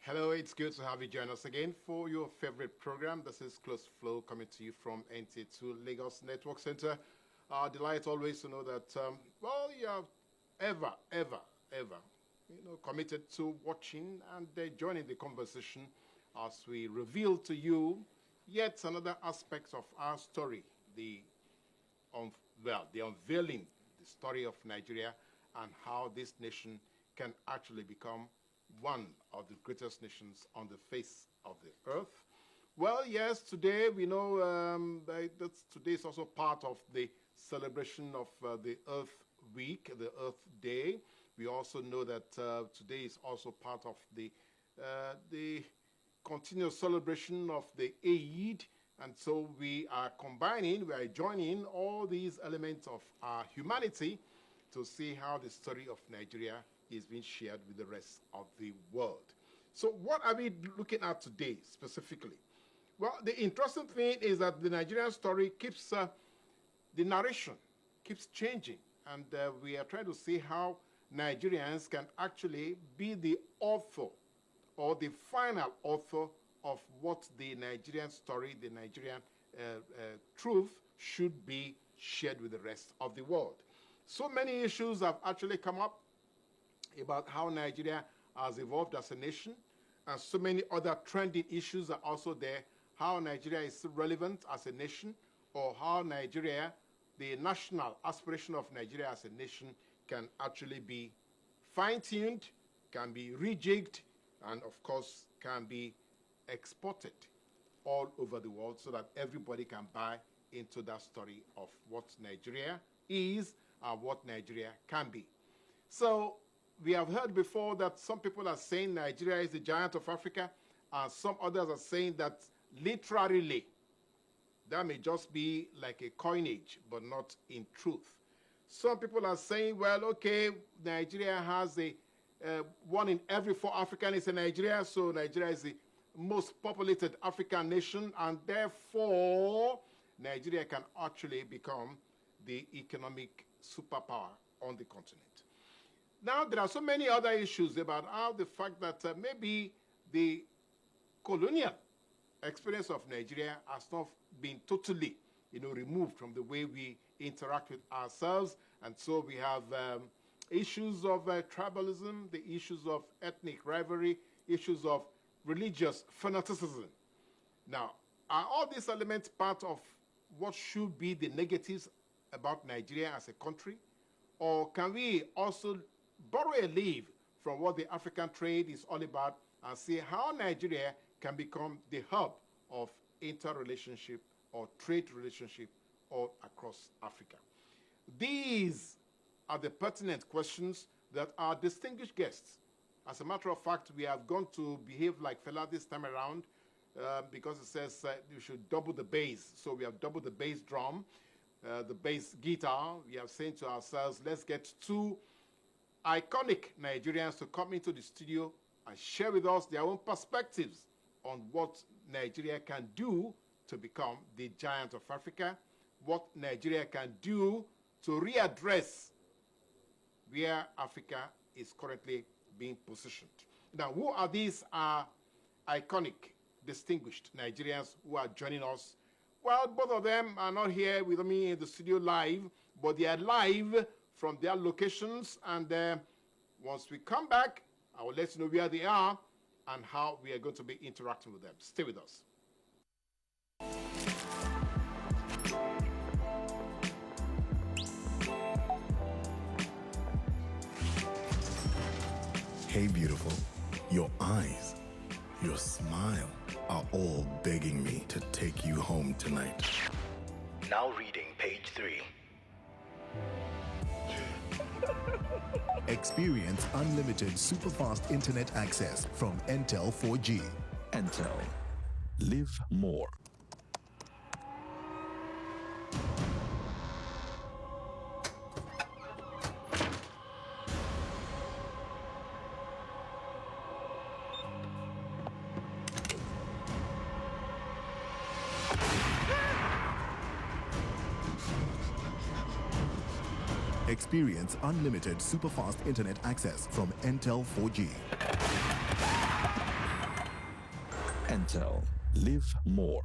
Hello, it's good to have you join us again for your favorite program. This is Close Flow coming to you from NT2 Lagos Network Center. Delight always to know that, well, you are ever, committed to watching and joining the conversation as we reveal to you yet another aspect of our story, the unveiling the story of Nigeria and how this nation can actually become one of the greatest nations on the face of the earth. Well, yes, today we know that today is also part of the celebration of the Earth Week, the Earth Day. We also know that today is also part of the continuous celebration of the Eid, and so we are joining all these elements of our humanity to see how the story of Nigeria is being shared with the rest of the world. So what are we looking at today specifically? Well, the interesting thing is that the Nigerian story keeps, the narration keeps changing, and we are trying to see how Nigerians can actually be the author or the final author of what the Nigerian story, the Nigerian truth should be shared with the rest of the world. So many issues have actually come up about how Nigeria has evolved as a nation, and so many other trending issues are also there. How Nigeria is still relevant as a nation, or how Nigeria, the national aspiration of Nigeria as a nation, can actually be fine-tuned, can be rejigged, and of course can be exported all over the world so that everybody can buy into that story of what Nigeria is and what Nigeria can be. So we have heard before that some people are saying Nigeria is the giant of Africa, and some others are saying that literally that may just be like a coinage, but not in truth. Some people are saying, well, okay, Nigeria has a one in every 4 Africans is in Nigeria, so Nigeria is the most populated African nation, and therefore Nigeria can actually become the economic superpower on the continent. Now, there are so many other issues about how the fact that maybe the colonial experience of Nigeria has not been totally, removed from the way we interact with ourselves. And so we have issues of tribalism, the issues of ethnic rivalry, issues of religious fanaticism. Now, are all these elements part of what should be the negatives about Nigeria as a country? Or can we also borrow a leaf from what the African trade is all about and see how Nigeria can become the hub of interrelationship or trade relationship all across Africa? These are the pertinent questions that our distinguished guests, as a matter of fact, we have gone to behave like Fela this time around because it says you should double the bass. So we have doubled the bass drum, the bass guitar. We have said to ourselves, let's get 2 iconic Nigerians to come into the studio and share with us their own perspectives on what Nigeria can do to become the giant of Africa, what Nigeria can do to readdress where Africa is currently being positioned. Now, who are these iconic, distinguished Nigerians who are joining us? Well, both of them are not here with me in the studio live, but they are live from their locations, and once we come back, I will let you know where they are and how we are going to be interacting with them. Stay with us. Hey, beautiful, your eyes, your smile are all begging me to take you home tonight. Now reading page 3. Experience unlimited superfast internet access from Entel 4G. Entel. Live more. Experience unlimited superfast internet access from Entel 4G. Pentel. Live more.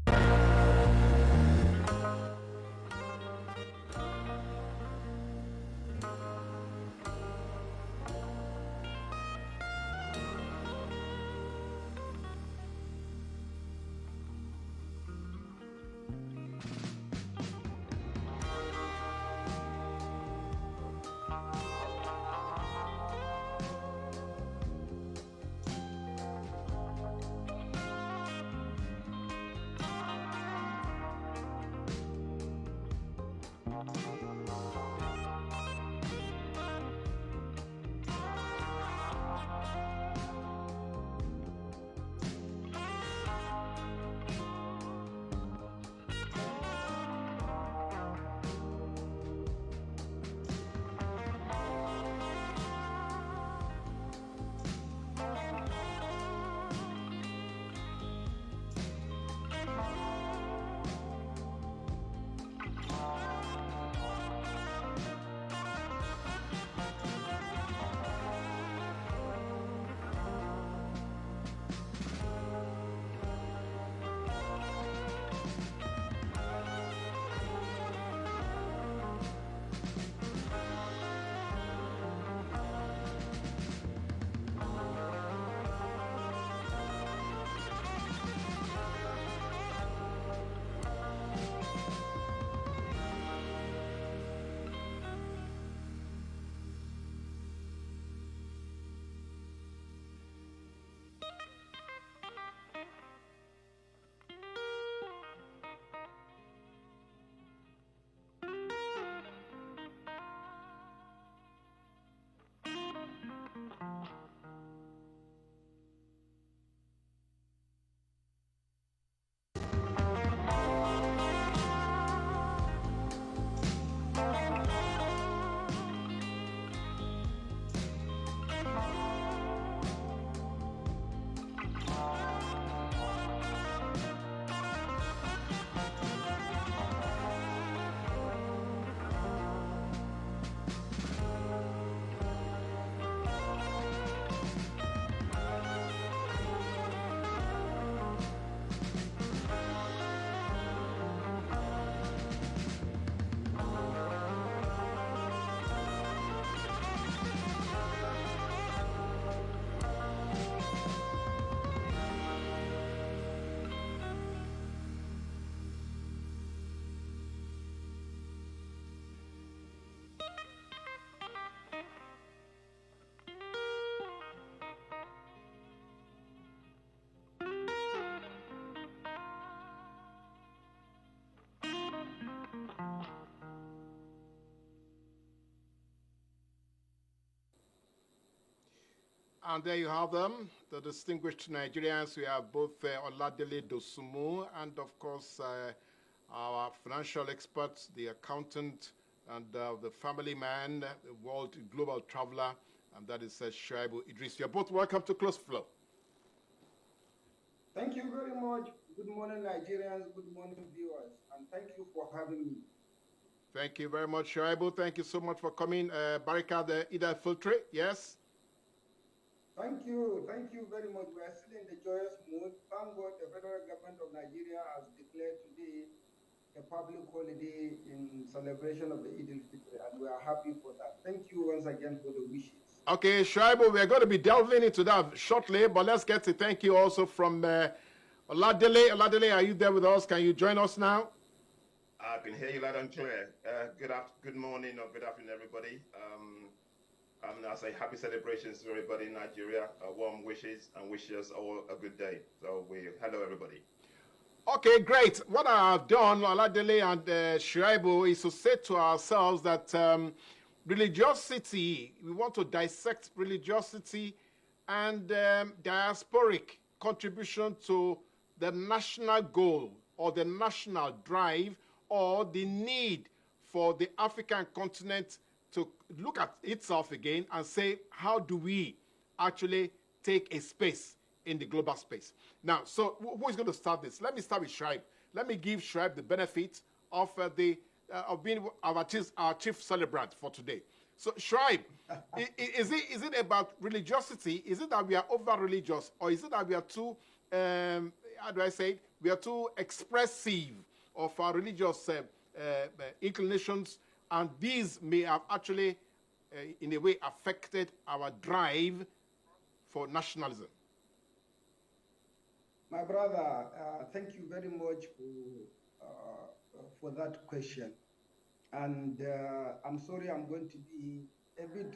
And there you have them, the distinguished Nigerians. We have both Oladele, Dosunmu, and of course our financial experts, the accountant, and the family man, the world global traveler, and that is Shuaibu Idris. You're both welcome to Close Flow. Thank you very much. Good morning, Nigerians. Good morning, viewers. And thank you for having me. Thank you very much, Shuaibu. Thank you so much for coming. Barika, the Ida Filtre, yes? Thank you. Thank you very much. We are still in the joyous mood. Thank God the federal government of Nigeria has declared today a public holiday in celebration of the Idris, and we are happy for that. Thank you once again for the wishes. Okay, Shuaibu, we're going to be delving into that shortly, but let's get to thank you also from Oladele. Oladele, are you there with us? Can you join us now? I can hear you loud and clear. Good morning or good afternoon, everybody. I say happy celebrations to everybody in Nigeria. Warm wishes and wish us all a good day. So hello, everybody. Okay, great. What I have done, Oladele and Shuaibu, is to say to ourselves that religiosity, we want to dissect religiosity and diasporic contribution to the national goal or the national drive or the need for the African continent to look at itself again and say, how do we actually take a space in the global space? Now, so who is going to start this? Let me start with Shuaibu. Let me give Shuaibu the benefit of being our chief celebrant for today. So Shuaibu, is it about religiosity? Is it that we are over religious, or is it that we are too how do I say it? We are too expressive of our religious inclinations, and these may have actually, in a way, affected our drive for nationalism. My brother, thank you very much for that question. And I'm sorry, I'm going to be a bit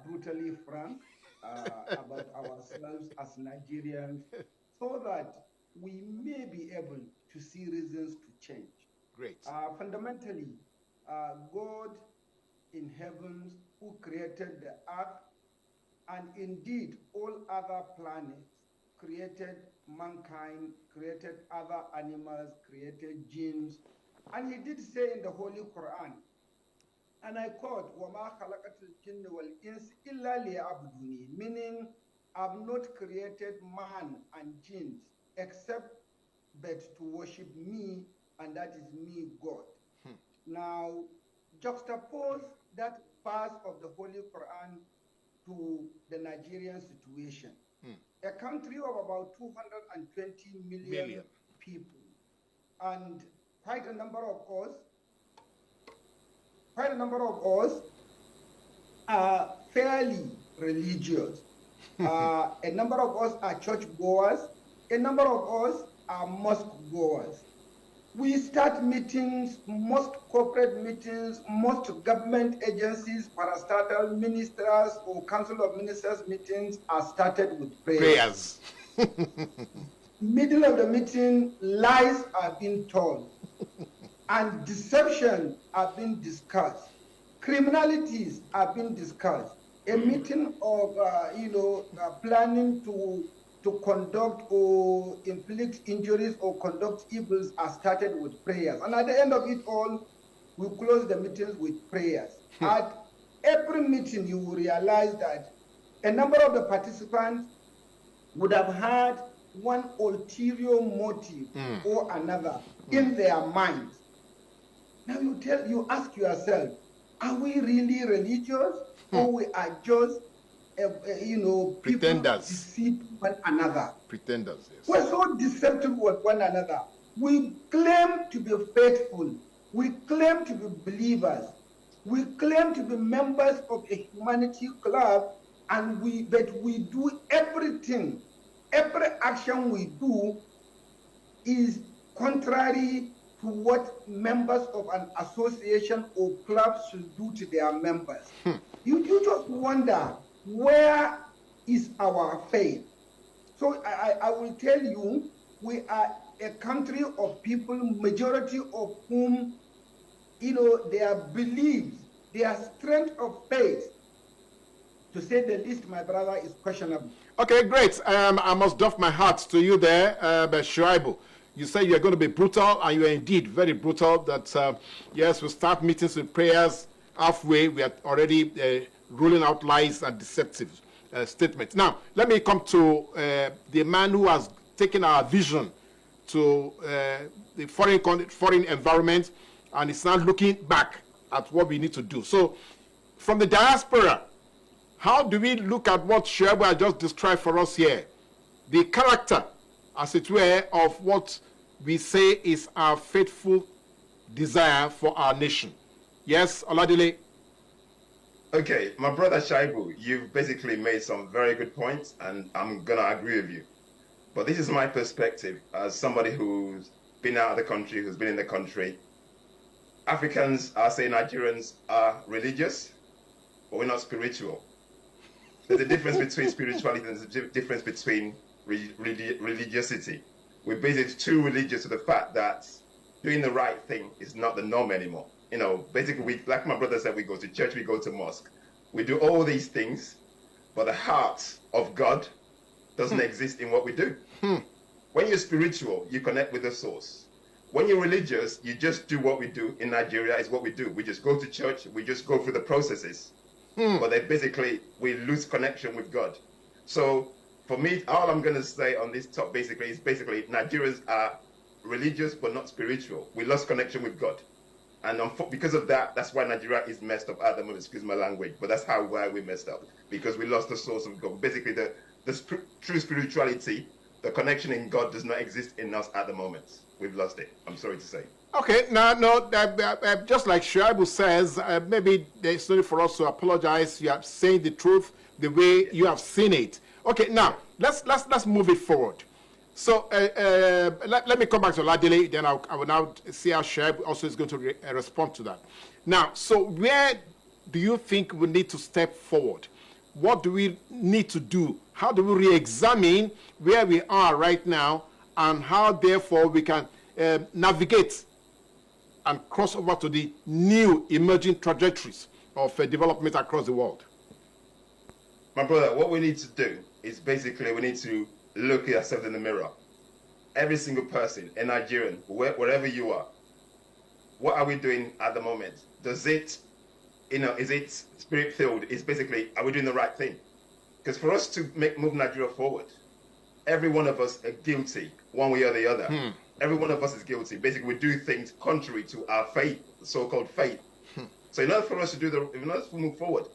brutally frank about ourselves as Nigerians, so that we may be able to see reasons to change. Great. Fundamentally, God in heavens, who created the earth and indeed all other planets, created mankind, created other animals, created jinns. And he did say in the Holy Quran, and I quote, وَمَا خَلَقَتُ الْجِنَّ وَالْإِنسِ إِلَّا لِيَعْبُدُونِي, meaning, I've not created man and jinns except but to worship me, and that is me, God. Now, juxtapose that verse of the Holy Quran to the Nigerian situation. A country of about 220 million people, and quite a number of us are fairly religious. A number of us are church goers. A number of us are mosque goers. We start meetings, most corporate meetings, most government agencies, parastatal ministers or council of ministers meetings are started with prayers. Middle of the meeting, lies are being told and deception are being discussed. Criminalities are being discussed. A meeting of, planning to conduct or inflict injuries or conduct evils are started with prayers. And at the end of it all, we close the meetings with prayers. At every meeting, you will realize that a number of the participants would have had one ulterior motive or another in their minds. Now you ask yourself, are we really religious or we are just pretenders, deceive one another? Pretenders, yes. We're so deceptive with one another. We claim to be faithful. We claim to be believers. We claim to be members of a humanity club, and but we do everything. Every action we do is contrary to what members of an association or club should do to their members. You just wonder, where is our faith? So I will tell you, we are a country of people, majority of whom, their beliefs, their strength of faith, to say the least, my brother, is questionable. Okay, great. I must doff my hat to you there, Shuaibu. You say you're going to be brutal, and you are indeed very brutal. That, yes, we start meetings with prayers. Halfway, we are already ruling out lies and deceptive statements. Now, let me come to the man who has taken our vision to the foreign environment, and is now looking back at what we need to do. So, from the diaspora, how do we look at what Shuaibu has just described for us here? The character, as it were, of what we say is our faithful desire for our nation. Yes, Oladele? Okay, my brother Shuaibu, you've basically made some very good points, and I'm going to agree with you. But this is my perspective as somebody who's been out of the country, who's been in the country. Africans, I say Nigerians, are religious, but we're not spiritual. There's a difference between spirituality and there's a difference between religiosity. We're basically too religious to the fact that doing the right thing is not the norm anymore. Basically, like my brother said, we go to church, we go to mosque. We do all these things, but the heart of God doesn't exist in what we do. When you're spiritual, you connect with the source. When you're religious, you just do what we do in Nigeria is what we do. We just go to church, we just go through the processes. But we lose connection with God. So for me, all I'm going to say on this top is Nigerians are religious but not spiritual. We lost connection with God. And because of that, that's why Nigeria is messed up at the moment, excuse my language, but that's why we messed up, because we lost the source of God. Basically, the true spirituality The connection in God does not exist in us at the moment. We've lost it. I'm sorry to say. Okay, now, no, just like Shuaibu says, maybe there's no need for us to apologize. You are saying the truth the way you have seen it. Okay, now let's move it forward. So let me come back to Oladele, then I will now see how Shuaibu also is going to respond to that. Now, so where do you think we need to step forward? What do we need to do? How do we re-examine where we are right now, and how, therefore, we can navigate and cross over to the new emerging trajectories of development across the world? My brother, what we need to do is basically we need to look at ourselves in the mirror. Every single person, a Nigerian, wherever you are, what are we doing at the moment? Does it, is it spirit-filled? Is basically, are we doing the right thing? Because for us to move Nigeria forward, every one of us are guilty, one way or the other. Every one of us is guilty. Basically, we do things contrary to our faith, so-called faith. So in order for us to in order to move forward,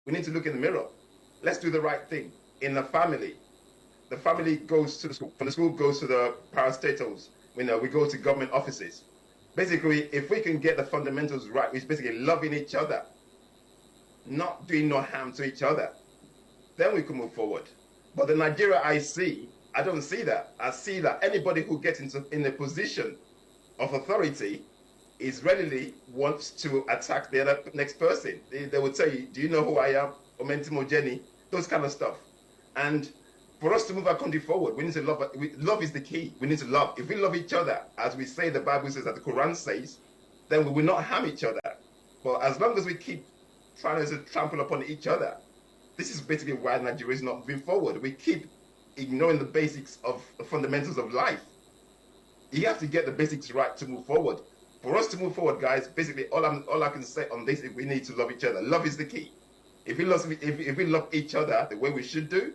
we need to look in the mirror. Let's do the right thing. In the family goes to the school. From the school goes to the parastatals. We go to government offices. Basically, if we can get the fundamentals right, which is basically loving each other, not doing no harm to each other, then we can move forward. But the Nigeria I see, I don't see that. I see that anybody who gets in a position of authority is readily wants to attack the next person. They would say, do you know who I am? Omentimo Jenny, those kind of stuff. And for us to move our country forward, we need to love. Love is the key. We need to love. If we love each other, as we say, the Bible says, that the Quran says, then we will not harm each other. But as long as we keep trying to trample upon each other, this is basically why Nigeria is not moving forward. We keep ignoring the basics of the fundamentals of life. You have to get the basics right to move forward. For us to move forward, guys, basically all I can say on this is we need to love each other. Love is the key. If we love each other the way we should do,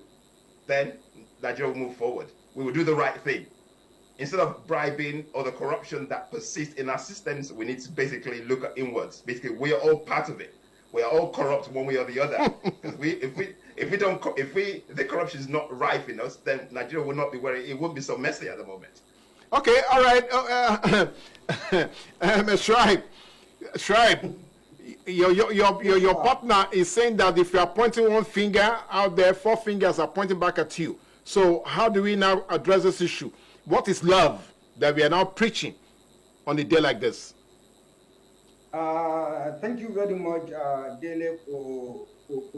then Nigeria will move forward. We will do the right thing. Instead of bribing or the corruption that persists in our systems, we need to basically look at inwards. Basically, we are all part of it. We are all corrupt one way or the other. Because if the corruption is not rife in us, then Nigeria will not be where it won't be so messy at the moment. Okay, all right. Shuaibu, your partner is saying that if you are pointing one finger out there, 4 fingers are pointing back at you. So how do we now address this issue? What is love that we are now preaching on a day like this? Thank you very much, Dele, for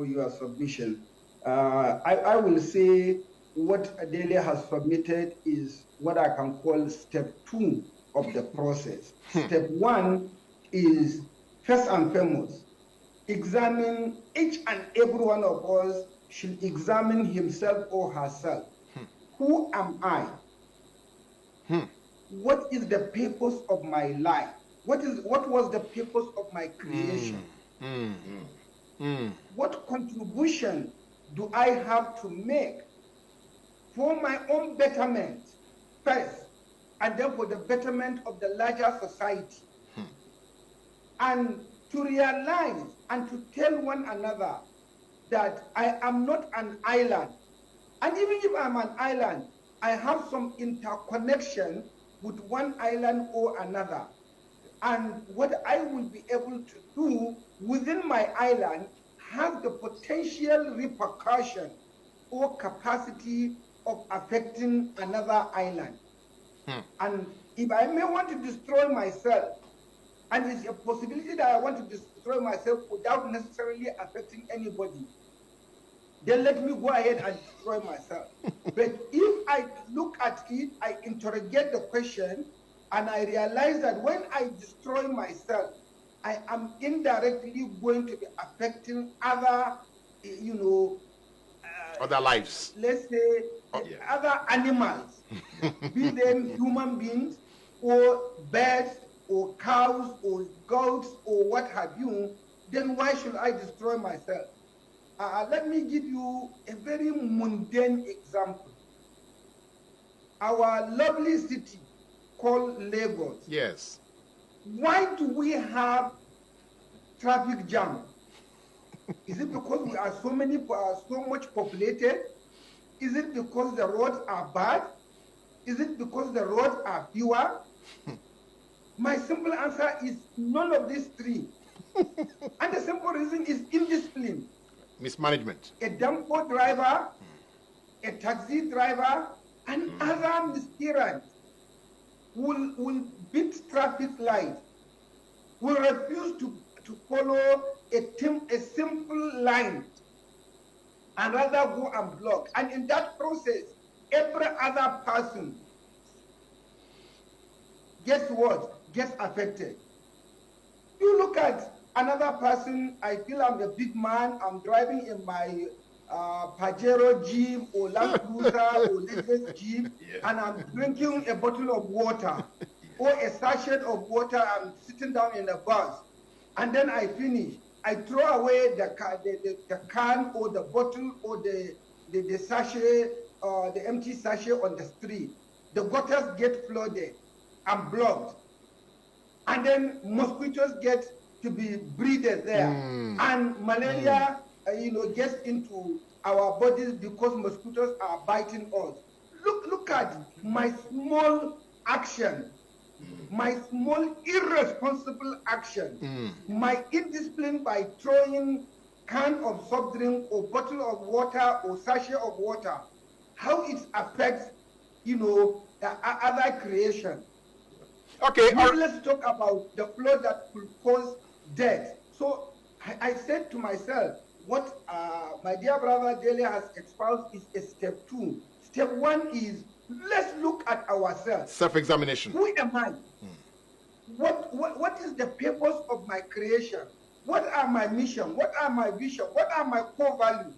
your submission. I will say what Dele has submitted is what I can call step 2 of the process. Step 1 is, first and foremost, examine, each and every one of us should examine himself or herself. Who am I? What is the purpose of my life? What was the purpose of my creation? What contribution do I have to make for my own betterment first, and then for the betterment of the larger society? And to realize and to tell one another that I am not an island. And even if I'm an island, I have some interconnection with one island or another. And what I will be able to do within my island has the potential repercussion or capacity of affecting another island. And if I may want to destroy myself, and it's a possibility that I want to destroy myself without necessarily affecting anybody, then let me go ahead and destroy myself. But if I look at it, I interrogate the question, and I realize that when I destroy myself, I am indirectly going to be affecting other, other lives. Let's say other animals, be them human beings or birds or cows or goats or what have you. Then why should I destroy myself? Let me give you a very mundane example. Our lovely city called Lagos. Yes. Why do we have traffic jam? Is it because we are so much populated? Is it because the roads are bad? Is it because the roads are fewer? My simple answer is none of these three. And the simple reason is indiscipline. Mismanagement. A dumper driver, a taxi driver, and other miscreants will beat traffic light, will refuse to follow a simple line, and rather go and block. And in that process, every other person, guess what? Gets affected. You look at another person, I feel I'm a big man, I'm driving in my Pajero Jeep or Land Cruiser or Lexus Jeep, and I'm drinking a bottle of water or a sachet of water, I'm sitting down in a bus, and then I finish. I throw away the can or the bottle or the sachet, the empty sachet on the street. The gutters get flooded and blocked. And then mosquitoes get to be breeded there. And malaria, gets into our bodies because mosquitoes are biting us. Look at my small action, my small irresponsible action, my indiscipline by throwing can of soft drink or bottle of water or sachet of water, how it affects, the other creation. Okay. Let's talk about the flood that could cause death. So I said to myself, what my dear brother Dele has espoused is a step 2. Step 1 is, let's look at ourselves. Self-examination. Who am I? What is the purpose of my creation? What are my mission? What are my vision? What are my core values?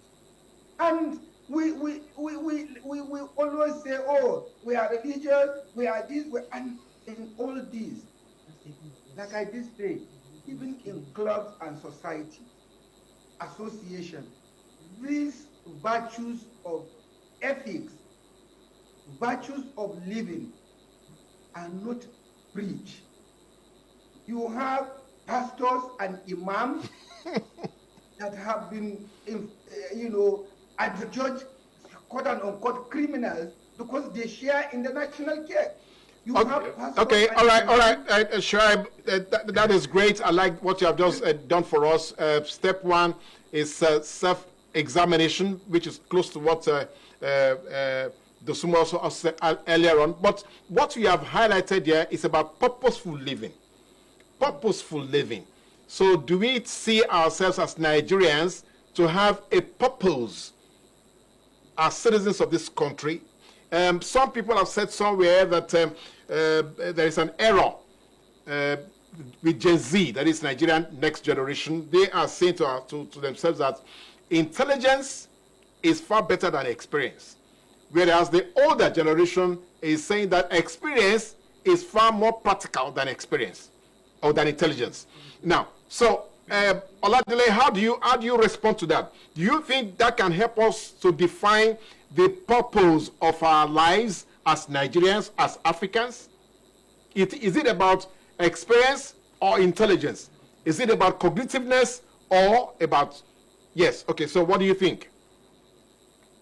And we always say, oh, we are religious, we are this, and in all these, like I did say, even in clubs and society, association, these virtues of ethics, virtues of living are not preached. You have pastors and imams that have been, adjudged, quote unquote, criminals because they share in the national care. Okay, all right, Shuaibu, that is great. I like what you have just done for us. Step 1 is self-examination, which is close to what Dosunmu also said earlier on. But what we have highlighted here is about purposeful living. Purposeful living. So do we see ourselves as Nigerians to have a purpose as citizens of this country? Some people have said somewhere that there is an error with Gen Z, that is Nigerian next generation. They are saying to themselves that intelligence is far better than experience, whereas the older generation is saying that experience is far more practical than experience or than intelligence. Now, so Oladele, how do you respond to that? Do you think that can help us to define the purpose of our lives as Nigerians, as Africans? Is it about experience or intelligence? Is it about cognitiveness or about... Yes, okay, so what do you think?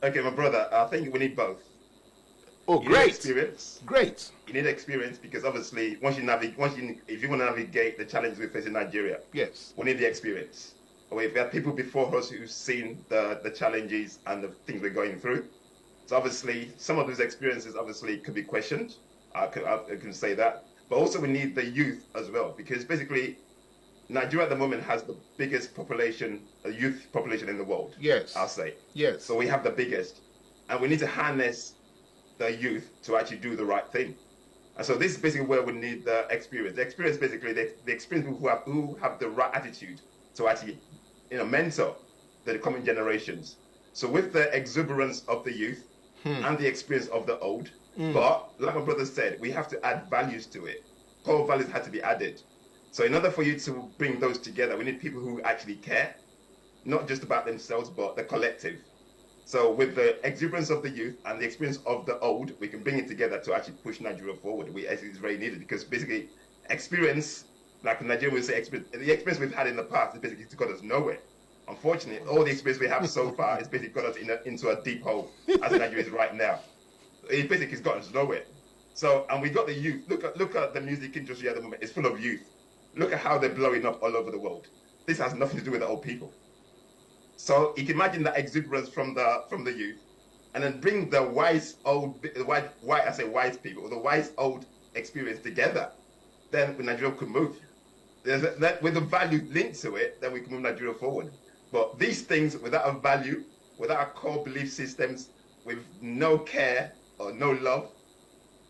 Okay, my brother, I think we need both. Oh, you great. Need experience. Great. You need experience because obviously, if you want to navigate the challenges we face in Nigeria, yes, we need the experience. We've had people before us who've seen the challenges and the things we're going through. So obviously, some of those experiences obviously could be questioned. I can say that. But also we need the youth as well, because basically Nigeria at the moment has the biggest population, youth population in the world. Yes. I'll say. Yes. So we have the biggest. And we need to harness the youth to actually do the right thing. And so this is basically where we need the experience. The experience, basically, the experience who have the right attitude to actually, mentor the coming generations. So with the exuberance of the youth and the experience of the old, but like my brother said, we have to add values to it. Core values had to be added. So in order for you to bring those together, we need people who actually care, not just about themselves, but the collective. So with the exuberance of the youth and the experience of the old, we can bring it together to actually push Nigeria forward. It's very needed because basically experience, like Nigeria will say, the experience we've had in the past has basically got us nowhere, unfortunately, all the experience we have so far has basically got us into a deep hole, as Nigeria is right now. It basically has gotten us nowhere. So, and we got the youth. Look at the music industry at the moment. It's full of youth. Look at how they're blowing up all over the world. This has nothing to do with the old people. So you can imagine that exuberance from the youth, and then bring the wise old experience together. Then Nigeria could move. With the value linked to it, then we can move Nigeria forward. But these things, without a value, without our core belief systems, with no care or no love,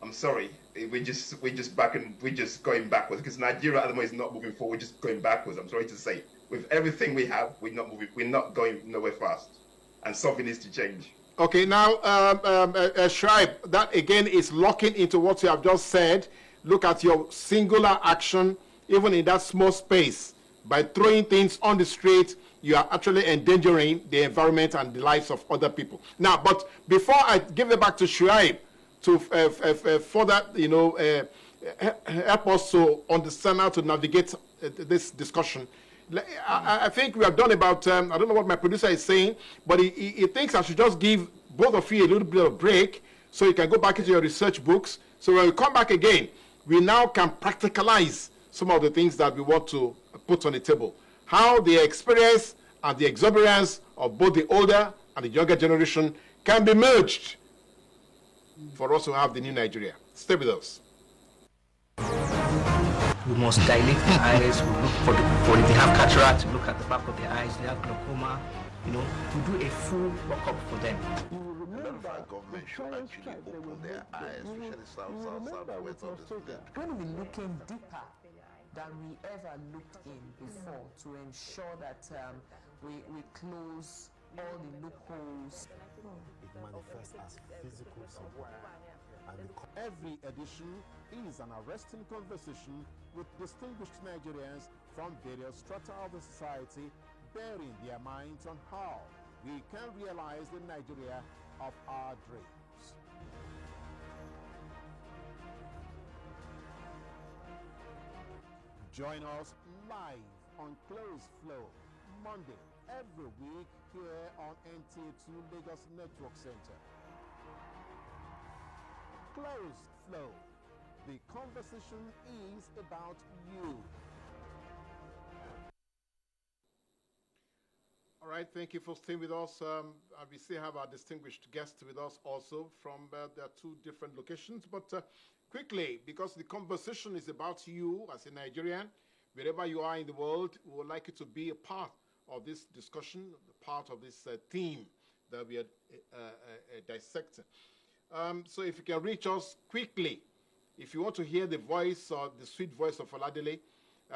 I'm sorry, we're just going backwards. Because Nigeria at the moment is not moving forward, we're just going backwards. I'm sorry to say. With everything we have, we're not moving. We're not going nowhere fast, and something needs to change. Okay, now, Shuaibu, that again is locking into what you have just said. Look at your singular action, even in that small space. By throwing things on the street, you are actually endangering the environment and the lives of other people. Now, but before I give it back to Shuaibu to further, help us to understand how to navigate this discussion, I think we have done about, I don't know what my producer is saying, but he thinks I should just give both of you a little bit of break so you can go back into your research books. So when we come back again, we now can practicalize some of the things that we want to put on the table. How the experience and the exuberance of both the older and the younger generation can be merged for us to have the new Nigeria. Stay with us. We must dilate the eyes, we look for if they have cataract, we look at the back of their eyes, they have glaucoma, we do a full workup for them. A lot of our government should actually open their eyes, especially southwest of the state. We're going to be looking deeper than we ever looked in before to ensure that we close all the loopholes. It manifests as physical support. Every edition is an arresting conversation with distinguished Nigerians from various strata of the society, bearing their minds on how we can realize the Nigeria of our dreams. Join us live on Close Flow, Monday, every week here on NTA2 Lagos Network Center. Close Flow. The conversation is about you. All right, thank you for staying with us. We still have our distinguished guest with us also from the two different locations. But quickly, because the conversation is about you as a Nigerian, wherever you are in the world, we would like you to be a part of this discussion, part of this theme that we are dissecting. So if you can reach us quickly, if you want to hear the voice or the sweet voice of Oladele,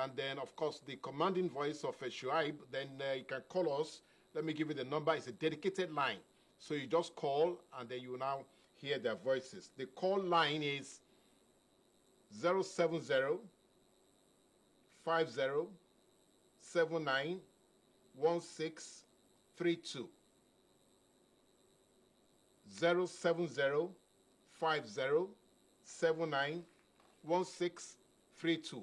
and then, of course, the commanding voice of Shuaibu, then you can call us. Let me give you the number. It's a dedicated line. So you just call, and then you will now hear their voices. The call line is 070 50 79 1632. 070 50 79 1632.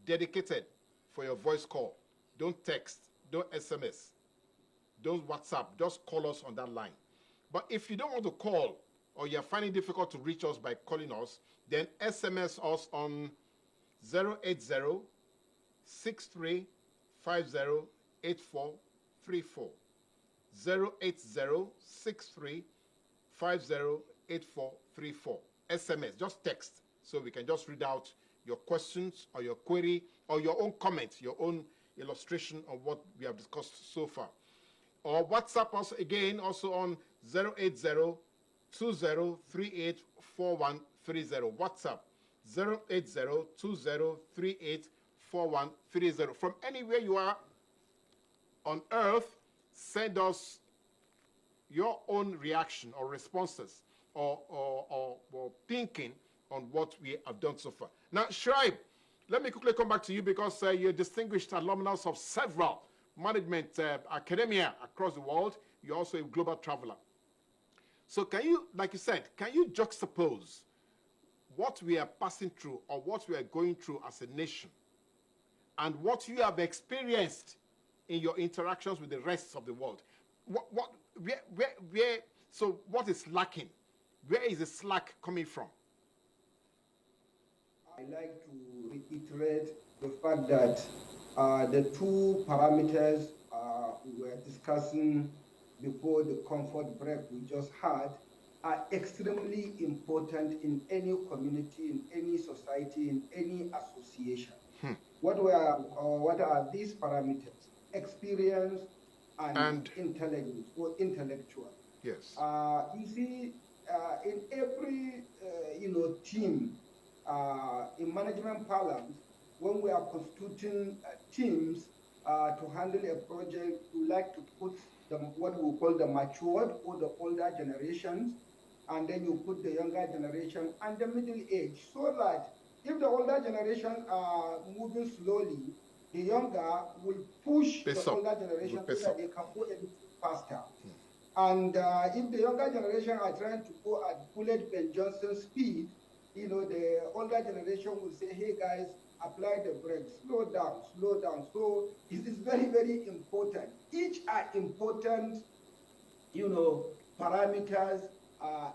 Dedicated for your voice call. Don't text, don't SMS, don't WhatsApp. Just call us on that line. But if you don't want to call, or you're finding it difficult to reach us by calling us, then SMS us on 080 63 50 8434. 080 63 50 8434. SMS, just text, so we can just read out your questions or your query or your own comment, your own illustration of what we have discussed so far. Or WhatsApp us again also on 080 2038 4130. WhatsApp 080 2038 4130. From anywhere you are on earth, send us your own reaction or responses or thinking on what we have done so far. Now, Shuaibu, let me quickly come back to you because you're distinguished alumnus of several management academia across the world. You're also a global traveler. So can you, like you said, can you juxtapose what we are passing through or what we are going through as a nation and what you have experienced in your interactions with the rest of the world? So what is lacking? Where is the slack coming from? I like to reiterate the fact that the two parameters we were discussing before the comfort break we just had are extremely important in any community, in any society, in any association. What are these parameters? Experience and intelligence or intellectual. Yes. You see, in every team, in management parlance, when we are constituting teams to handle a project, we like to put what we call the matured or the older generations, and then you put the younger generation and the middle age, so that if the older generation are moving slowly, the younger will push the older generation so that they can go a little faster. And if the younger generation are trying to go at Bullet Ben Johnson speed, the older generation will say, hey guys, apply the brakes, slow down, slow down. So it is very, very important. Each are important, parameters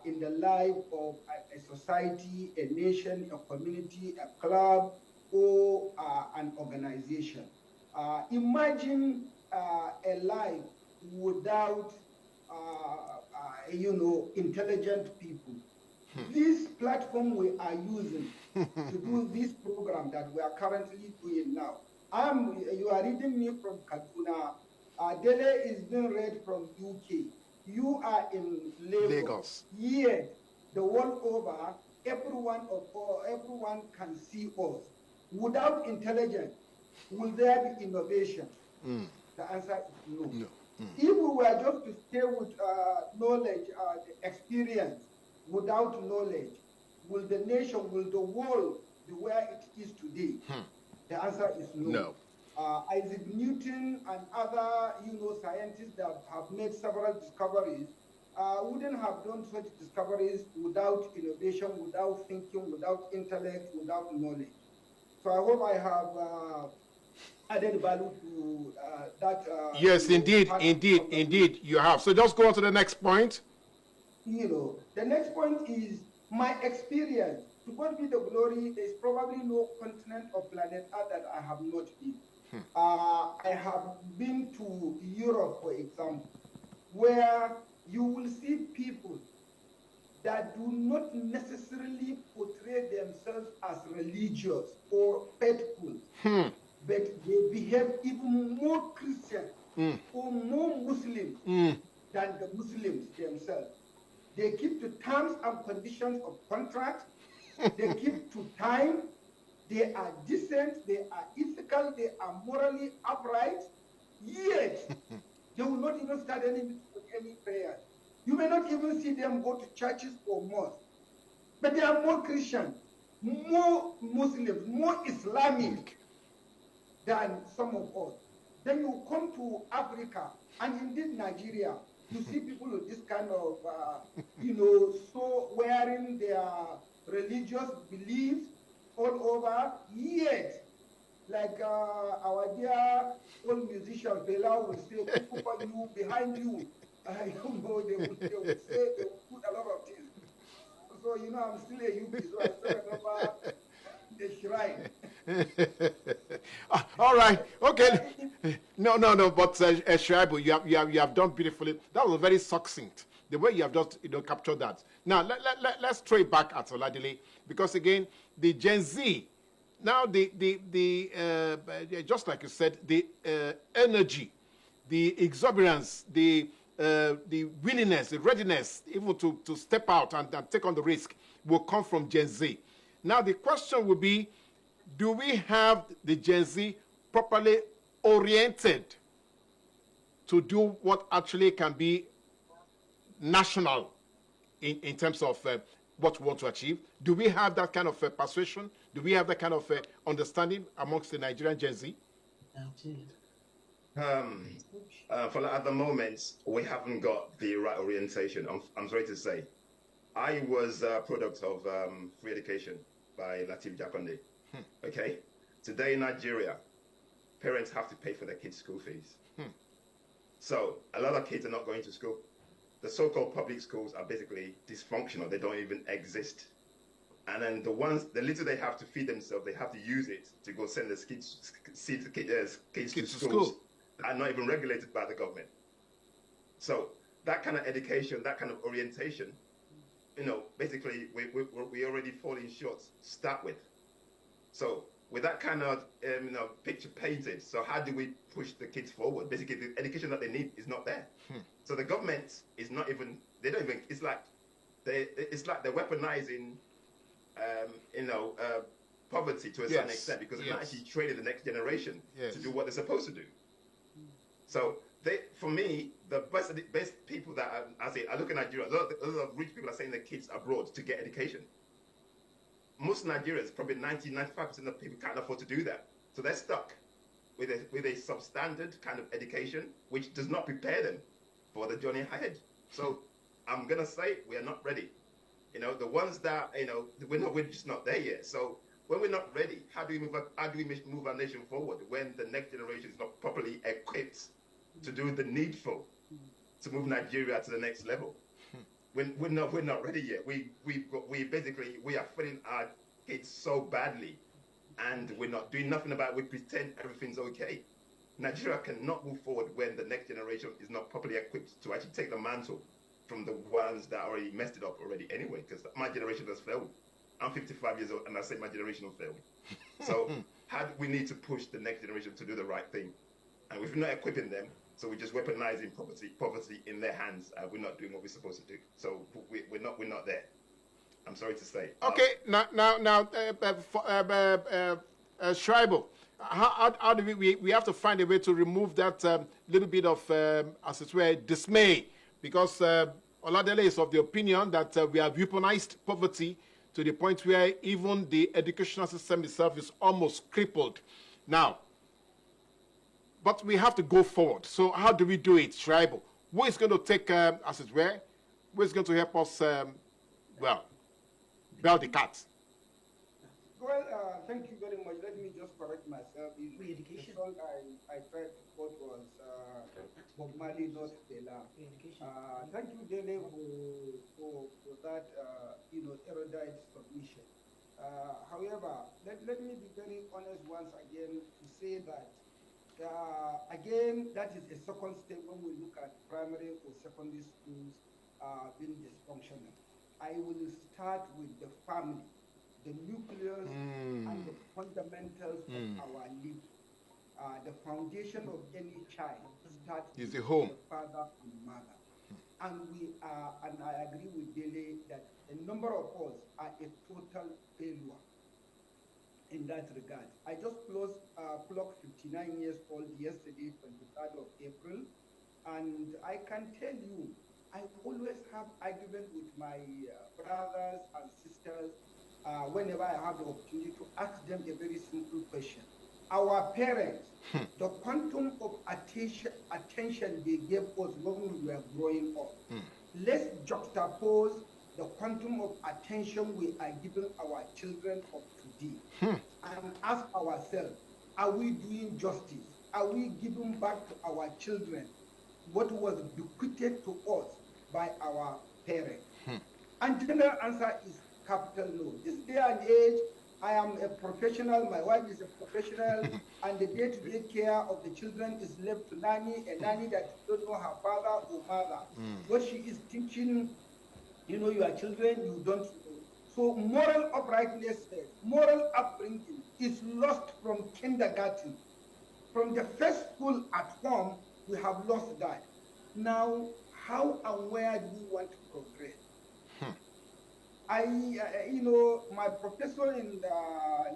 in the life of a society, a nation, a community, a club, or an organization. Imagine a life without, intelligent people. This platform we are using to do this program that we are currently doing now. You are reading me from Kaduna. Dele is being read from UK. You are in Lagos. Yet, the world over, everyone can see us. Without intelligence, will there be innovation? The answer is no. If we were just to stay with knowledge, experience, without knowledge, will the nation, will the world be where it is today? The answer is no. Isaac Newton and other, scientists that have made several discoveries wouldn't have done such discoveries without innovation, without thinking, without intellect, without knowledge. So I hope I have added value to that. Yes, indeed, you have. So just go on to the next point. The next point is my experience. To God be the glory, there is probably no continent of planet Earth that I have not been. I have been to Europe, for example, where you will see people that do not necessarily portray themselves as religious or faithful, but they behave even more Christian or more Muslim than the Muslims themselves. They keep to terms and conditions of contract. They keep to time. They are decent. They are ethical. They are morally upright. Yet, they will not even start any prayer. You may not even see them go to churches or mosques. But they are more Christian, more Muslims, more Islamic than some of us. Then you come to Africa, and indeed Nigeria, you see people with this kind of, so wearing their religious beliefs all over, yet, like our dear old musician Bela will say, people for you, behind you, they will say, they will put a lot of things. So, I'm still a UP, so I still remember the shrine. All right, okay. No, but Shuaibu, you have done beautifully. That was very succinct, the way you have just captured that. Now, let's throw it back at Oladele, because again, the Gen Z, now just like you said, the energy, the exuberance, the willingness, the readiness, even to step out and take on the risk will come from Gen Z. Now, the question will be, do we have the Gen Z properly oriented to do what actually can be national in terms of what we want to achieve? Do we have that kind of persuasion? Do we have that kind of understanding amongst the Nigerian Gen Z? At the moment, we haven't got the right orientation. I'm sorry to say. I was a product of free education by Latif Jakonde. Okay? Today in Nigeria, parents have to pay for their kids' school fees. So a lot of kids are not going to school. The so-called public schools are basically dysfunctional. They don't even exist. And then the little they have to feed themselves, they have to use it to go send the kids to schools are not even regulated by the government. So that kind of education, that kind of orientation, basically we already falling short to start with. So with that kind of picture painted, so how do we push the kids forward? Basically, the education that they need is not there. So the government is not even, they don't even, it's like they're weaponizing poverty to a certain extent, because they're not actually training the next generation to do what they're supposed to do. So for me, the best people that I look at Nigeria, a lot of rich people are sending their kids abroad to get education. Most Nigerians, probably 90-95% of people can't afford to do that. So they're stuck with a substandard kind of education, which does not prepare them for the journey ahead. So I'm gonna say we are not ready. The ones that we're just not there yet. So when we're not ready, how do we move our nation forward when the next generation is not properly equipped to do the needful to move Nigeria to the next level? We're not ready yet. We are failing our kids so badly, and we're not doing nothing about it. We pretend everything's okay. Nigeria cannot move forward when the next generation is not properly equipped to actually take the mantle from the ones that already messed it up already anyway, because my generation has failed. I'm 55 years old, and I say my generation has failed. So we need to push the next generation to do the right thing. And if we're not equipping them, so we're just weaponizing poverty in their hands, and we're not doing what we're supposed to do. So we're not there. I'm sorry to say. Okay, now, Shuaibu, how do we have to find a way to remove that little bit of, as it were, dismay, because Oladele is of the opinion that we have weaponized poverty to the point where even the educational system itself is almost crippled. Now, but we have to go forward. So how do we do it, Shuaibu? Who is going to take, as it were, who is going to help us, bell the cat? Well, thank you very much. Let me just correct myself. The song I tried to quote was Bob Marley, not Stella. Thank you, Dele, for that, erudite submission. However, let me be very honest once again to say that again, that is a second step when we look at primary or secondary schools being dysfunctional. I will start with the family, the nucleus and the fundamentals of our life. The foundation of any child starts with the home, the father and mother. And I agree with Dele that a number of us are a total failure in that regard. I just clocked 59 years old yesterday, 23rd of April, and I can tell you, I always have argument with my brothers and sisters whenever I have the opportunity to ask them a very simple question. Our parents, the quantum of attention they gave us when we were growing up, let's juxtapose the quantum of attention we are giving our children of today and ask ourselves, are we doing justice? Are we giving back to our children what was bequeathed to us by our parents? And the general answer is capital no. This day and age, I am a professional, my wife is a professional, and the day-to-day care of the children is left to nanny, a nanny that don't know her father or mother. What she is teaching, your children, you don't know. So moral uprightness, moral upbringing is lost from kindergarten. From the first school at home, we have lost that. Now, how and where do we want to progress? My professor in the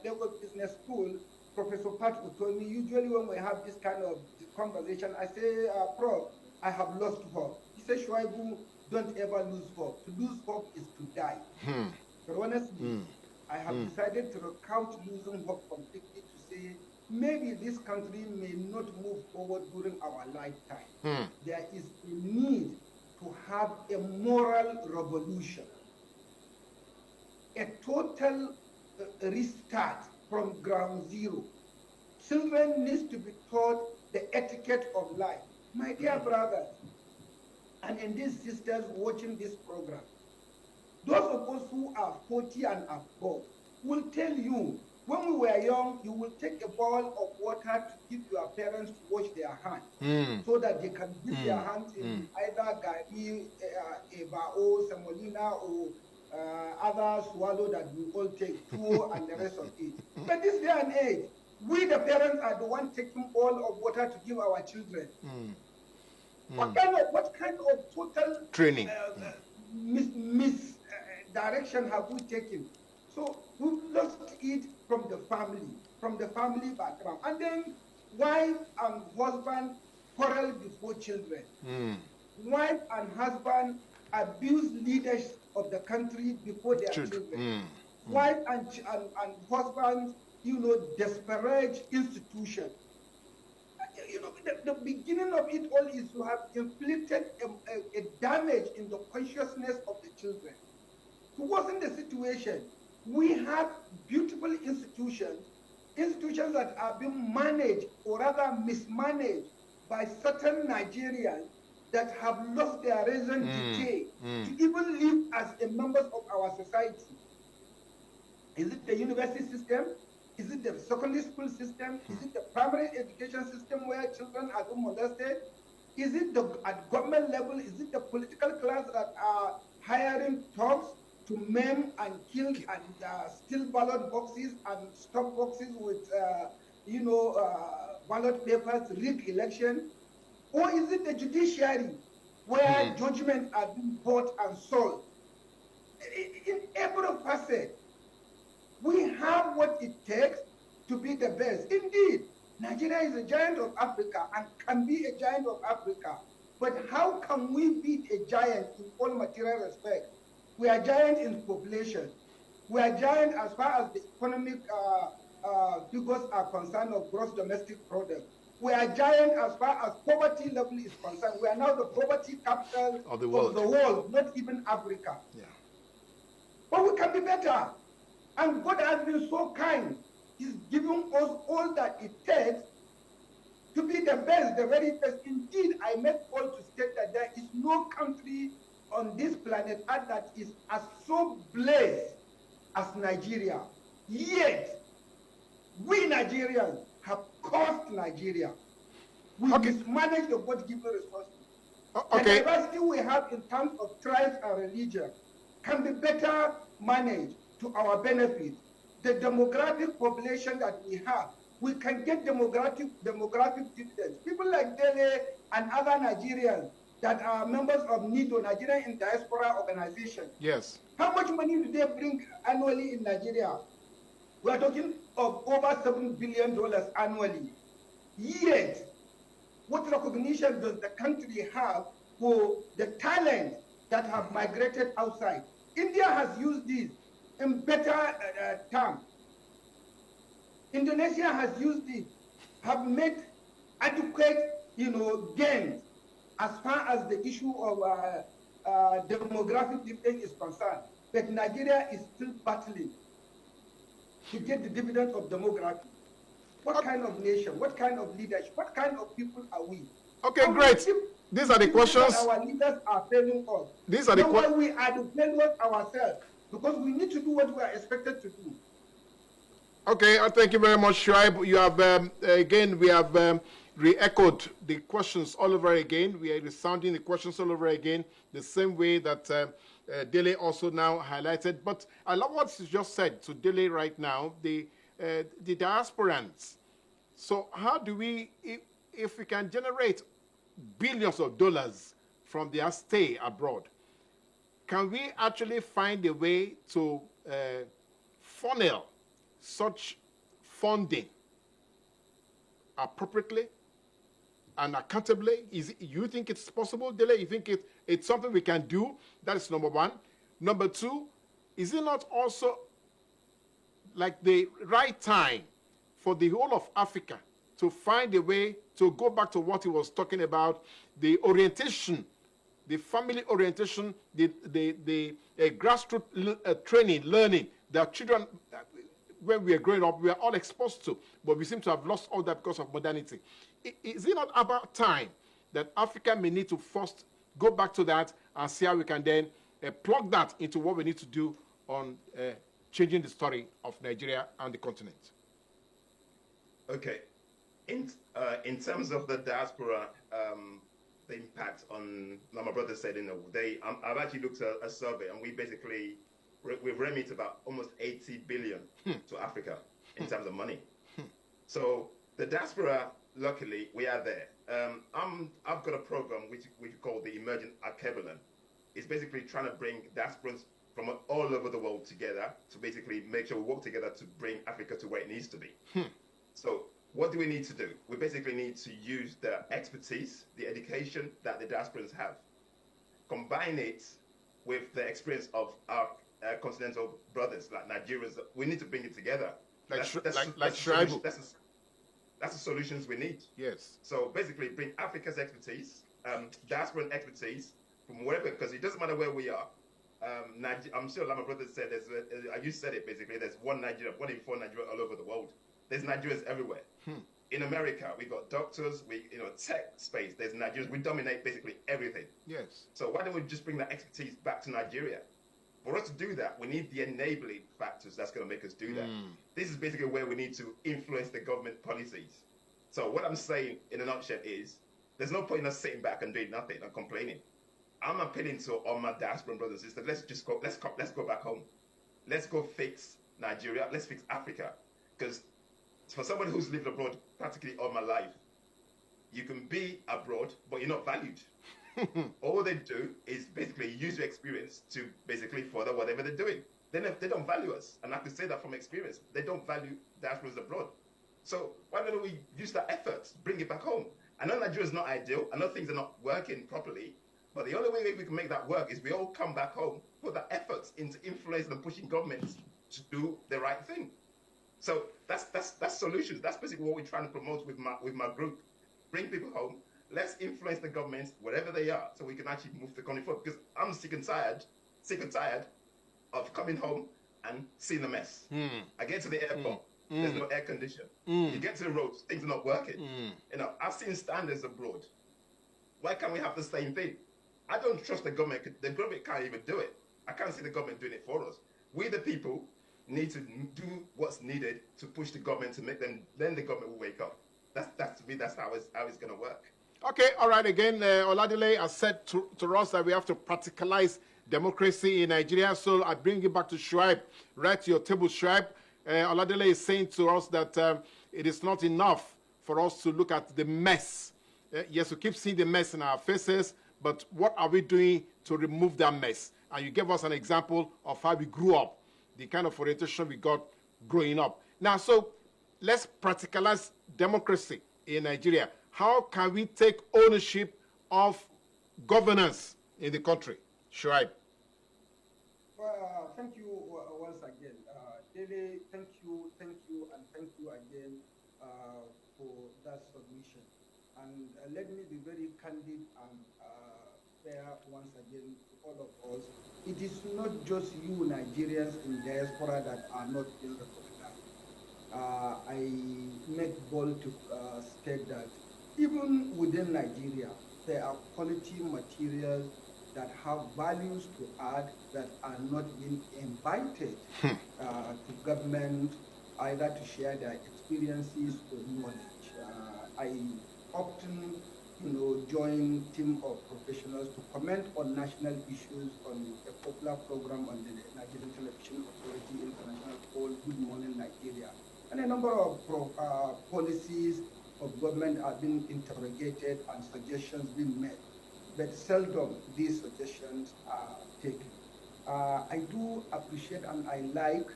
Lagos Business School, Professor Pat, told me, usually when we have this kind of conversation, I say, Prof, I have lost hope. He said, Shuaibu, don't ever lose hope. To lose hope is to die. But honestly, I have decided to recount losing hope completely to say, maybe this country may not move forward during our lifetime. There is a need to have a moral revolution, a total restart from ground zero. Children need to be taught the etiquette of life. My dear brothers, and indeed sisters watching this program, those of us who are 40 and above will tell you, when we were young, you will take a bowl of water to give your parents to wash their hands so that they can dip their hands in either gari, ebao, semolina, or other swallow that we all take, tuo and the rest of it. But this day and age, we the parents are the ones taking all of water to give our children. What kind of total training misdirection have we taken? So we've lost it from the family background. And then wife and husband quarrel before children. Wife and husband abuse leaders of the country before their children. Wife and husband, disparage institutions. The beginning of it all is to have inflicted a damage in the consciousness of the children. To worsen the situation, we have beautiful institutions that are being managed or rather mismanaged by certain Nigerians that have lost their raison d'etre to even live as members of our society. Is it the university system? Is it the secondary school system? Is it the primary education system where children are being molested? Is it at government level? Is it the political class that are hiring thugs to maim and kill and steal ballot boxes and stop boxes with, ballot papers, rig election? Or is it the judiciary where judgments are being bought and sold? In every facet, we have what it takes to be the best. Indeed, Nigeria is a giant of Africa and can be a giant of Africa. But how can we beat a giant in all material respect? We are giant in population. We are giant as far as the economic figures are concerned of gross domestic product. We are giant as far as poverty level is concerned. We are now the poverty capital of the world, not even Africa. Yeah. But we can be better. And God has been so kind. He's giving us all that it takes to be the best, the very best. Indeed, I make all to state that there is no country on this planet Earth that is as so blessed as Nigeria. Yet, we Nigerians have caused Nigeria. We mismanage the God-given resources. The diversity we have in terms of tribes and religion can be better managed to our benefit. The demographic population that we have, we can get demographic dividends. People like Dele and other Nigerians that are members of NIDO, Nigerian in Diaspora Organization. Yes. How much money do they bring annually in Nigeria? We are talking of over $7 billion annually. Yet, what recognition does the country have for the talent that have migrated outside? India has used this in better terms. Indonesia has used it, have made adequate, gains as far as the issue of demographic difference is concerned. But Nigeria is still battling to get the dividend of demography. What kind of nation, what kind of leadership, what kind of people are we? Okay, great. These are the questions. Our leaders are failing us. These are the questions. We are the failures ourselves because we need to do what we are expected to do. Okay, thank you very much, Shuaibu. You have, again, we have re-echoed the questions all over again. We are resounding the questions all over again, the same way that Dele also now highlighted. But I love what you just said to Dele right now, the diasporans. So how do we, if we can generate billions of dollars from their stay abroad, can we actually find a way to funnel such funding appropriately and accountably? You think it's possible, Dele? You think it's something we can do? That is number one. Number two, is it not also like the right time for the whole of Africa to find a way to go back to what he was talking about, the orientation, the family orientation, the grassroots training, learning, that children, when we are growing up, we are all exposed to, but we seem to have lost all that because of modernity. Is it not about time that Africa may need to first go back to that and see how we can then plug that into what we need to do on changing the story of Nigeria and the continent? Okay. In terms of the diaspora, the impact on, like my brother said, I've actually looked at a survey, and we've remit about almost 80 billion to Africa in terms of money. So the diaspora, luckily, we are there. I've got a program which we call the Emerging Alkebulan. It's basically trying to bring diasporans from all over the world together to basically make sure we work together to bring Africa to where it needs to be. So what do we need to do? We basically need to use the expertise, the education that the diasporans have, combine it with the experience of our continental brothers, like Nigerians. We need to bring it together. Like Shuaibu. That's the solutions we need. Yes. So basically bring Africa's expertise, diasporan expertise from wherever, because it doesn't matter where we are. I'm sure, like my brother said, you said it basically, there's one in four Nigeria all over the world. There's Nigerians everywhere. In America, we got doctors, tech space, there's Nigerians. We dominate basically everything. Yes. So why don't we just bring that expertise back to Nigeria? For us to do that, we need the enabling factors that's going to make us do that. This is basically where we need to influence the government policies. So what I'm saying in a nutshell is, there's no point in us sitting back and doing nothing and complaining. I'm appealing to all my diaspora brothers and sisters. Let's go back home. Let's go fix Nigeria. Let's fix Africa. Because for someone who's lived abroad practically all my life, you can be abroad, but you're not valued. All they do is basically use your experience to basically further whatever they're doing. They don't value us. And I can say that from experience. They don't value diasporans abroad. So why don't we use that effort, bring it back home? I know Nigeria's not ideal. I know things are not working properly. But the only way we can make that work is we all come back home, put that effort into influencing and pushing governments to do the right thing. So that's solutions. That's basically what we're trying to promote with my group. Bring people home. Let's influence the governments wherever they are, so we can actually move the country forward. Because I'm sick and tired of coming home and seeing the mess. I get to the airport, there's no air condition. You get to the roads, things are not working. I've seen standards abroad. Why can't we have the same thing? I don't trust the government. The government can't even do it. I can't see the government doing it for us. We, the people, need to do what's needed to push the government to make them. Then the government will wake up. That's to me. That's how it's going to work. Okay, all right. Again, Oladele has said to us that we have to practicalize democracy in Nigeria. So I bring you back to Shuaibu. Right to your table, Shuaibu. Oladele is saying to us that it is not enough for us to look at the mess. Yes, we keep seeing the mess in our faces, but what are we doing to remove that mess? And you gave us an example of how we grew up, the kind of orientation we got growing up. Now, so let's practicalize democracy in Nigeria. How can we take ownership of governance in the country? Shuaibu. Well, thank you once again. Dele, thank you, and thank you again for that submission. And let me be very candid and fair once again to all of us. It is not just you Nigerians in diaspora that are not being recognized. I make bold to state that even within Nigeria, there are quality materials that have values to add that are not being invited to government either to share their experiences or knowledge. I often, join team of professionals to comment on national issues on a popular program on the Nigerian Television Authority International called Good Morning Nigeria. And a number of policies of government are being interrogated and suggestions being made, but seldom these suggestions are taken. I do appreciate and I like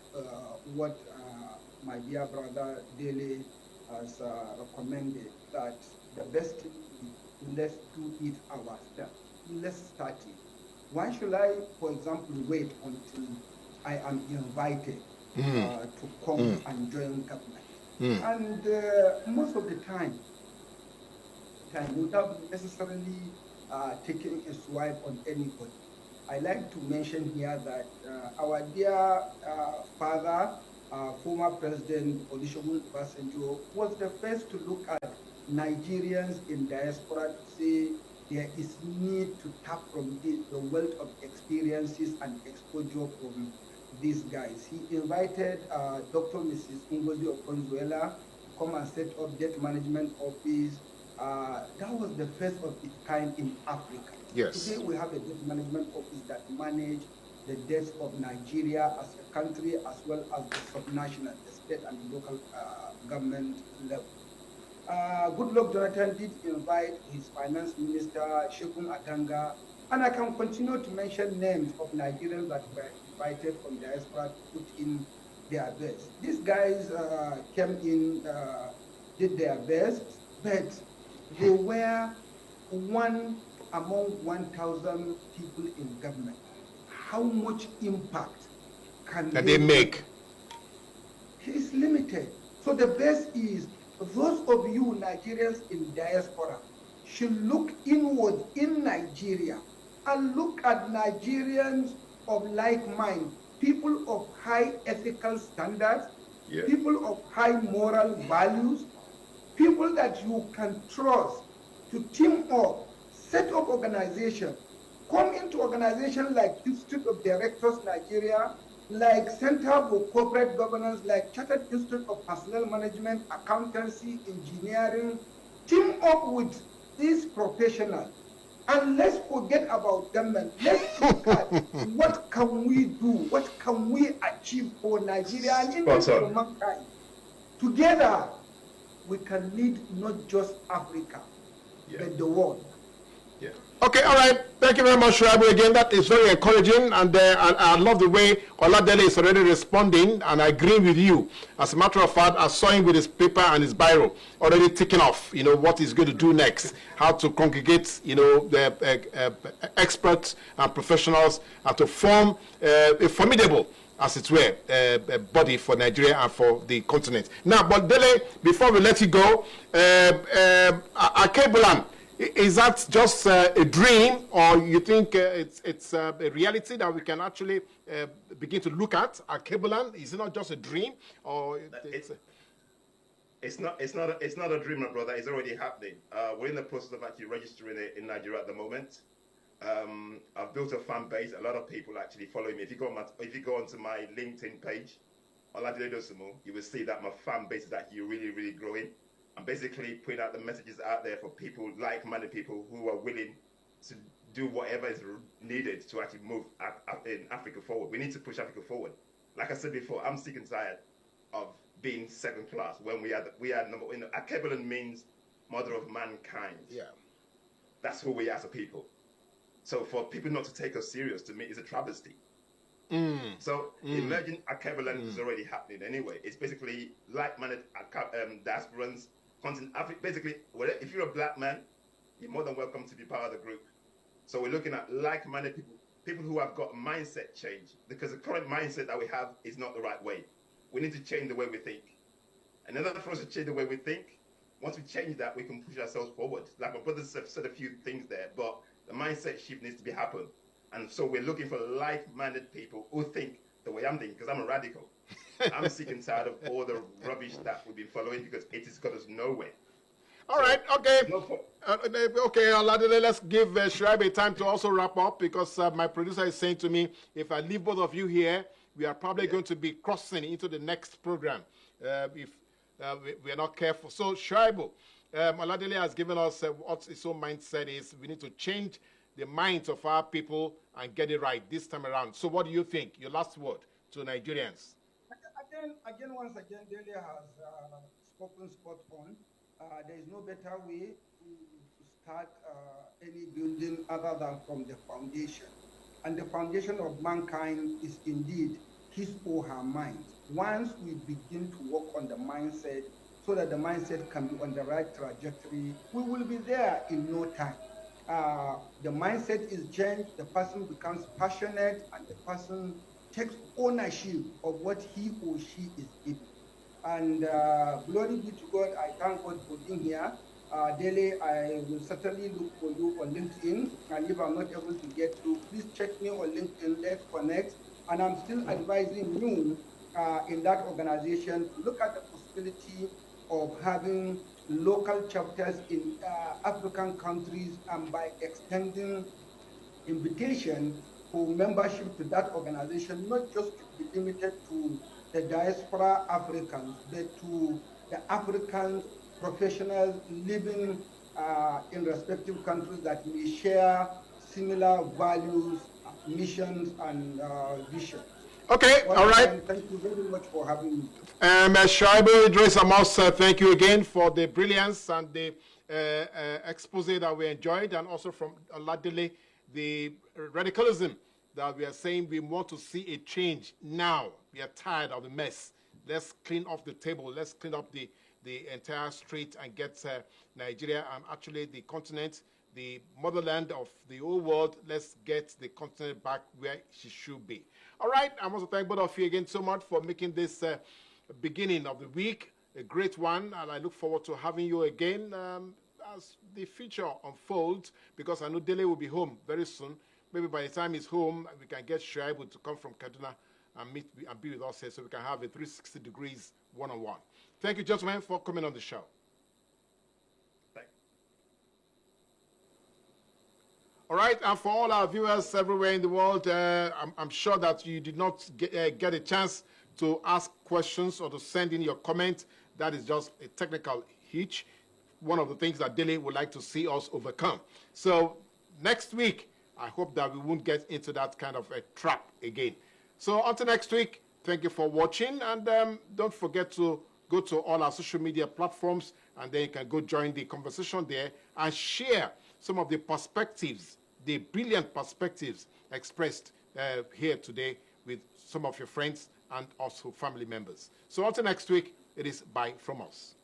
what my dear brother Dele has recommended, that the best thing is let's do it ourselves. Let's start it. Why should I, for example, wait until I am invited to come and join government? And most of the time, without necessarily taking a swipe on anybody, I like to mention here that our dear father, former President Olusegun Obasanjo was the first to look at Nigerians in diaspora to say there is need to tap from the wealth of experiences and exposure from these guys. He invited Dr. Mrs. Ngozi Okonjo-Iweala to come and set up debt management office. That was the first of its kind in Africa. Yes. Today we have a debt management office that manages the debts of Nigeria as a country, as well as the subnational, the state and local government level. Goodluck Jonathan did invite his finance minister, Shekun Adanga, and I can continue to mention names of Nigerians that were invited from diaspora to put in their best. These guys came in, did their best, but they were one among 1,000 people in government. How much impact can they make? It's limited. So the best is those of you Nigerians in diaspora should look inward in Nigeria and look at Nigerians of like mind, people of high ethical standards, people of high moral values, people that you can trust to team up, set up organizations, come into organizations like Institute of Directors Nigeria, like Center for Corporate Governance, like Chartered Institute of Personnel Management, Accountancy, Engineering, team up with these professionals. And let's forget about government. Let's look at what can we do, what can we achieve for Nigeria and even for mankind. Together, we can lead not just Africa, but the world. Okay, all right. Thank you very much, Shuaibu. Again, that is very encouraging, and I love the way Oladele is already responding, and I agree with you. As a matter of fact, I saw him with his paper and his biro already ticking off, what he's going to do next, how to congregate, the experts and professionals, and to form a formidable, as it were, a body for Nigeria and for the continent. Now, but Dele, before we let you go, Alkebulan, is that just a dream, or you think it's a reality that we can actually begin to look at? Alkebulan, is it not just a dream, or it's not a dream, my brother. It's already happening. We're in the process of actually registering it in Nigeria at the moment. I've built a fan base. A lot of people actually follow me. If you go onto my LinkedIn page, Oladele Dosunmu, you will see that my fan base is actually really, really growing. I'm basically putting out the messages out there for people, like-minded people who are willing to do whatever is needed to actually move in Africa forward. We need to push Africa forward. Like I said before, I'm sick and tired of being second class when we are number one. Alkebulan means mother of mankind. Yeah. That's who we are as a people. So for people not to take us serious, to me, is a travesty. So emerging Alkebulan is already happening anyway. It's basically like-minded diasporans, Africa. Basically, if you're a black man, you're more than welcome to be part of the group. So we're looking at like-minded people who have got a mindset change, because the current mindset that we have is not the right way. We need to change the way we think. And in order for us to change the way we think, once we change that, we can push ourselves forward. Like my brothers have said a few things there, but the mindset shift needs to be happen. And so we're looking for like-minded people who think the way I'm thinking, because I'm a radical. I'm sick and tired of all the rubbish that we've been following, because it has got us nowhere. All right, okay. Okay, Oladele, let's give Shuaibu time to also wrap up, because my producer is saying to me, if I leave both of you here, we are probably going to be crossing into the next program if we are not careful. So, Shuaibu, Oladele has given us what his own mindset is. We need to change the minds of our people and get it right this time around. So what do you think? Your last word to Nigerians. Once again, Dele has spoken spot on. There is no better way to start any building other than from the foundation. And the foundation of mankind is indeed his or her mind. Once we begin to work on the mindset so that the mindset can be on the right trajectory, we will be there in no time. The mindset is changed, the person becomes passionate, and the person takes ownership of what he or she is given. And glory be to God, I thank God for being here. Dele, I will certainly look for you on LinkedIn, and if I'm not able to get through, please check me on LinkedIn, let's connect. And I'm still advising you in that organization to look at the possibility of having local chapters in African countries, and by extending invitation for membership to that organization, not just to be limited to the diaspora Africans, but to the African professionals living in respective countries that may share similar values, missions, and visions. Okay, all right. Thank you very much for having me. Shuaibu, Idris, I must thank you again for the brilliance and the expose that we enjoyed, and also from Oladele, the radicalism that we are saying we want to see a change now. We are tired of the mess. Let's clean off the table. Let's clean up the entire street and get Nigeria and actually the continent, the motherland of the whole world. Let's get the continent back where she should be. All right, I want to thank both of you again so much for making this beginning of the week a great one, and I look forward to having you again as the future unfolds, because I know Dele will be home very soon. Maybe by the time he's home, we can get Shuaibu to come from Kaduna and meet and be with us here, so we can have a 360 degrees one-on-one. Thank you, gentlemen, for coming on the show. All right, and for all our viewers everywhere in the world, I'm sure that you did not get a chance to ask questions or to send in your comment. That is just a technical hitch, one of the things that Dele would like to see us overcome. So next week, I hope that we won't get into that kind of a trap again. So until next week, thank you for watching, and don't forget to go to all our social media platforms, and then you can go join the conversation there and share some of the perspectives, the brilliant perspectives expressed here today with some of your friends and also family members. So until next week, it is bye from us.